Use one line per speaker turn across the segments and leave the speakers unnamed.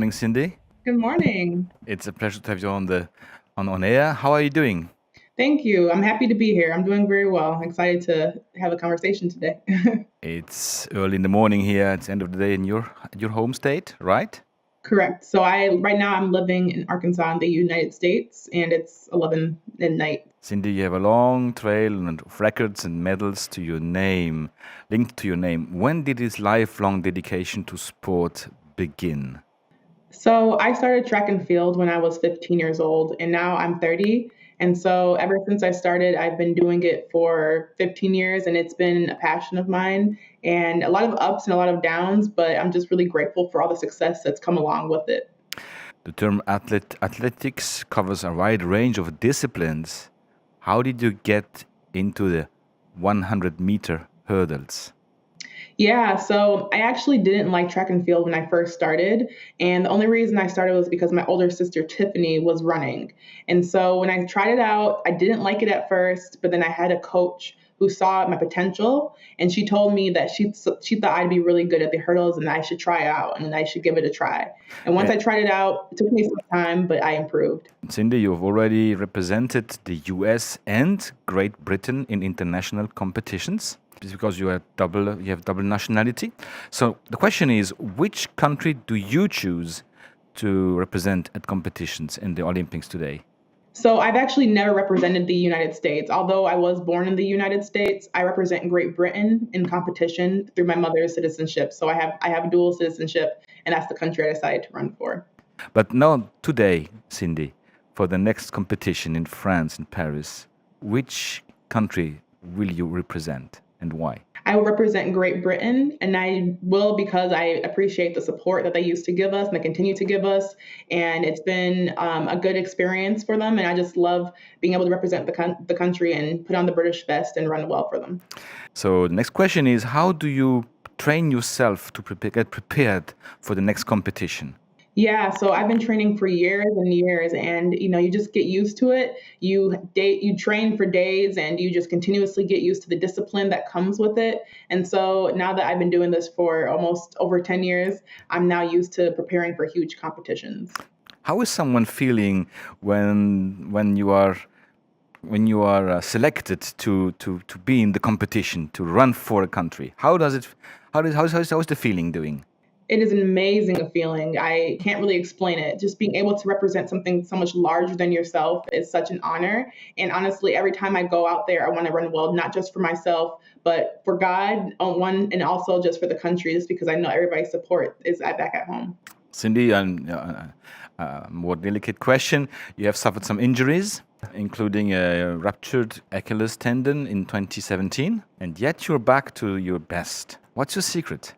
morning, Cindy.
Good morning.
It's a pleasure to have you on air. How are you doing?
Thank you. I'm happy to be here. I'm doing very well. I'm excited to have a conversation today.
It's early in the morning here. It's the end of the day in your home state, right?
Correct. So I right now I'm living in Arkansas in the United States and it's 11 at night.
Cindy, you have a long trail of records and medals to your name, linked to your name. When did this lifelong dedication to sport begin?
So I started track and field when I was 15 years old and now I'm 30. And so ever since I started, I've been doing it for 15 years and it's been a passion of mine and a lot of ups and a lot of downs, but I'm just really grateful for all the success that's come along with it.
The term athletics covers a wide range of disciplines. How did you get into the 100-meter hurdles?
Yeah, so I actually didn't like track and field when I first started. And the only reason I started was because my older sister Tiffany was running. And so when I tried it out, I didn't like it at first, but then I had a coach who saw my potential and she told me that she thought I'd be really good at the hurdles and I should try it out and I should give it a try. And once
Uh,
I tried it out, it took me some time, but I improved.
Cindy, you've already represented the US and Great Britain in international competitions. It's because you have double nationality. So the question is, which country do you choose to represent at competitions in the Olympics today?
So I've actually never represented the United States. Although I was born in the United States, I represent Great Britain in competition through my mother's citizenship. So I have dual citizenship, and that's the country I decided to run for.
But now, today, Cindy, for the next competition in France, in Paris, which country will you represent and why?
I will represent Great Britain, and I will because I appreciate the support that they used to give us and they continue to give us. And it's been a good experience for them. And I just love being able to represent the country and put on the British vest and run well for them.
So the next question is, how do you train yourself to get prepared for the next competition?
Yeah, so I've been training for years and years, and you just get used to it. You train for days, and you just continuously get used to the discipline that comes with it. And so now that I've been doing this for almost over 10 years, I'm now used to preparing for huge competitions.
How is someone feeling when you are selected to be in the competition to run for a country? How is the feeling doing?
It is an amazing feeling. I can't really explain it. Just being able to represent something so much larger than yourself is such an honor. And honestly, every time I go out there, I want to run well, not just for myself, but for God on one, and also just for the country, just because I know everybody's support is back at home.
Cindy, a more delicate question. You have suffered some injuries, including a ruptured Achilles tendon in 2017, and yet you're back to your best. What's your secret?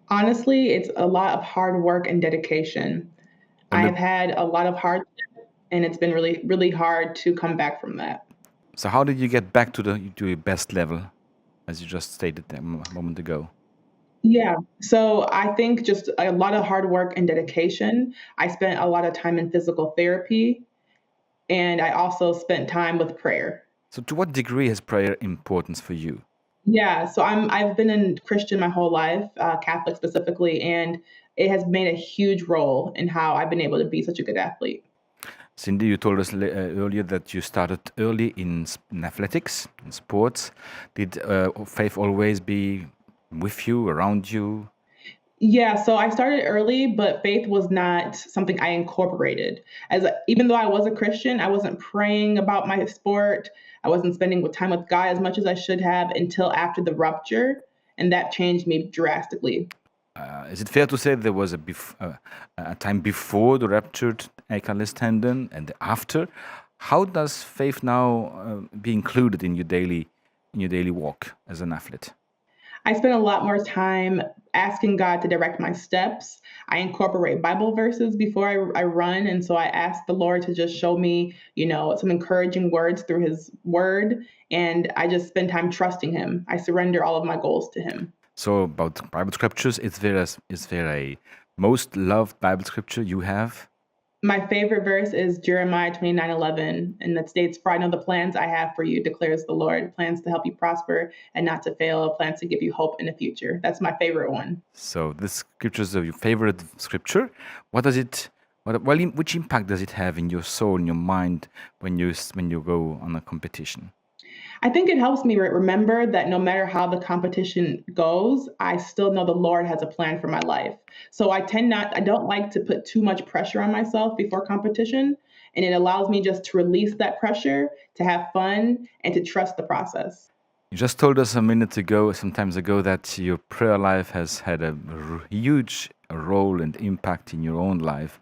Honestly, it's a lot of hard work and dedication.
And
I've had a lot of hardship, and it's been really, really hard to come back from that.
so, how did you get back to your best level, as you just stated a moment ago?
Yeah. So I think just a lot of hard work and dedication. I spent a lot of time in physical therapy, and I also spent time with prayer.
So, to what degree has prayer importance for you?
Yeah, so I've been in Christian my whole life, Catholic specifically, and it has made a huge role in how I've been able to be such a good athlete.
Cindy, you told us earlier that you started early in athletics, in sports. Did faith always be with you, around you?
Yeah, so I started early, but faith was not something I incorporated. Even though I was a Christian, I wasn't praying about my sport. I wasn't spending with time with God as much as I should have until after the rupture, and that changed me drastically.
Is it fair to say there was a time before the ruptured Achilles tendon and after? How does faith now be included in your daily walk as an athlete?
I spend a lot more time asking God to direct my steps. I incorporate Bible verses before I run. And so I ask the Lord to just show me, some encouraging words through his word. And I just spend time trusting him. I surrender all of my goals to him.
So about Bible scriptures, is there a most loved Bible scripture you have?
My favorite verse is Jeremiah 29:11, and that states, "For I know the plans I have for you, declares the Lord, plans to help you prosper and not to fail, plans to give you hope in the future." That's my favorite one.
So this scripture is your favorite scripture. What does it? Which impact does it have in your soul, in your mind, when you go on a competition?
I think it helps me remember that no matter how the competition goes, I still know the Lord has a plan for my life. So I don't like to put too much pressure on myself before competition. And it allows me just to release that pressure, to have fun, and to trust the process.
You just told us a minute ago, some times ago, that your prayer life has had a huge role and impact in your own life.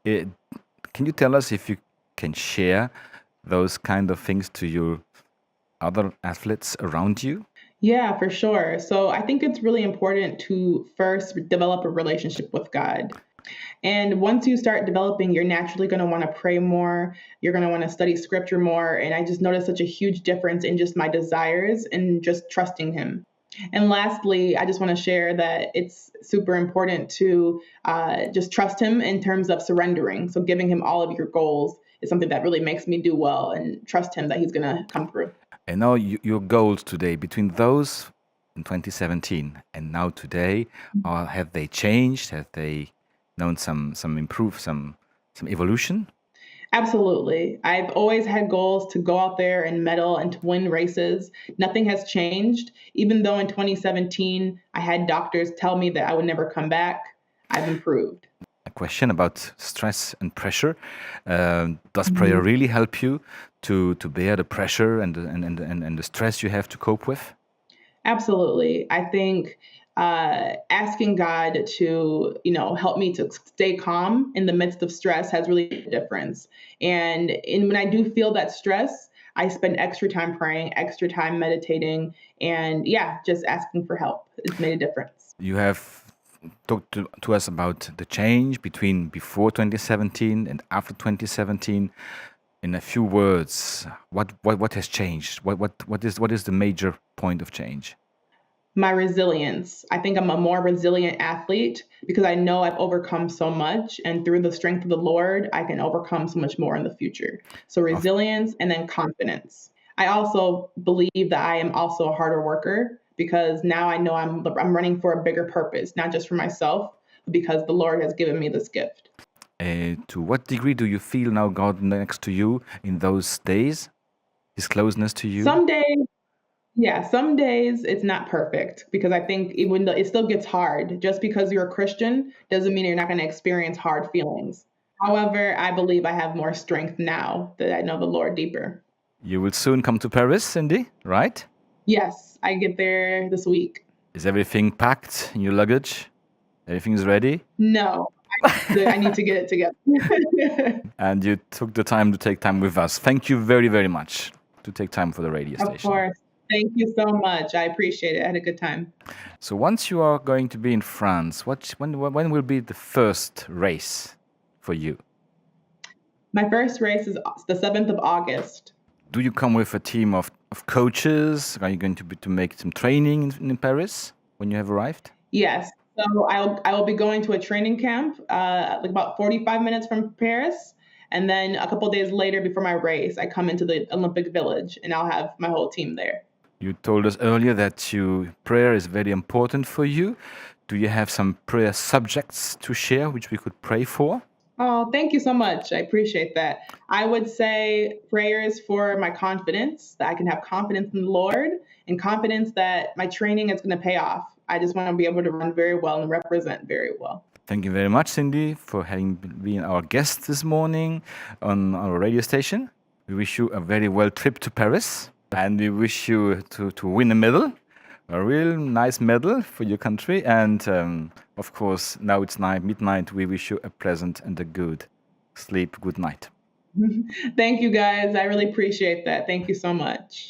It, can you tell us if you can share those kind of things to your other athletes around you?
Yeah, for sure. So I think it's really important to first develop a relationship with God. And once you start developing, you're naturally going to want to pray more. You're going to want to study scripture more. And I just noticed such a huge difference in just my desires and just trusting Him. And lastly, I just want to share that it's super important to just trust Him in terms of surrendering. So giving Him all of your goals is something that really makes me do well and trust Him that He's going to come through.
And now your goals today, between those in 2017 and now today, have they changed? Have they known some improve, some evolution?
Absolutely. I've always had goals to go out there and medal and to win races. Nothing has changed. Even though in 2017 I had doctors tell me that I would never come back, I've improved.
A question about stress and pressure. Does prayer
Mhm.
really help you to bear the pressure and the stress you have to cope with?
Absolutely. I think asking God to, help me to stay calm in the midst of stress has really made a difference. And when I do feel that stress, I spend extra time praying, extra time meditating, and yeah, just asking for help. It's made a difference.
You have talked to us about the change between before 2017 and after 2017. In a few words, what has changed? What is the major point of change?
My resilience. I think I'm a more resilient athlete because I know I've overcome so much, and through the strength of the Lord, I can overcome so much more in the future. So,
Of
resilience and then confidence. I also believe that I am also a harder worker because now I know I'm running for a bigger purpose, not just for myself, but because the Lord has given me this gift.
to what degree do you feel now God next to you in those days? His closeness to you?
Some days Yeah, some days it's not perfect because I think even though it still gets hard, just because you're a Christian doesn't mean you're not going to experience hard feelings. However, I believe I have more strength now that I know the Lord deeper.
You will soon come to Paris, Cindy, right?
Yes, I get there this week.
Is everything packed in your luggage? Everything is ready?
No, I need to get it together.
And you took the time to take time with us. Thank you very, very much to take time for the radio
Of
station.
course. Thank you so much. I appreciate it. I had a good time.
So once you are going to be in France, when will be the first race for you?
My first race is the 7th of August.
Do you come with a team of coaches? Are you going to make some training in Paris when you have arrived?
Yes. So I will be going to a training camp, like about 45 minutes from Paris, and then a couple days later, before my race, I come into the Olympic Village, and I'll have my whole team there.
You told us earlier that prayer is very important for you. Do you have some prayer subjects to share which we could pray for?
Oh, thank you so much. I appreciate that. I would say prayers for my confidence, that I can have confidence in the Lord and confidence that my training is going to pay off. I just want to be able to run very well and represent very well.
Thank you very much, Cindy, for having been our guest this morning on our radio station. We wish you a very well trip to Paris, and we wish you to win a medal, a real nice medal for your country. And of course, now it's midnight. We wish you a pleasant and a good sleep. Good night.
Thank you guys. I really appreciate that. Thank you so much.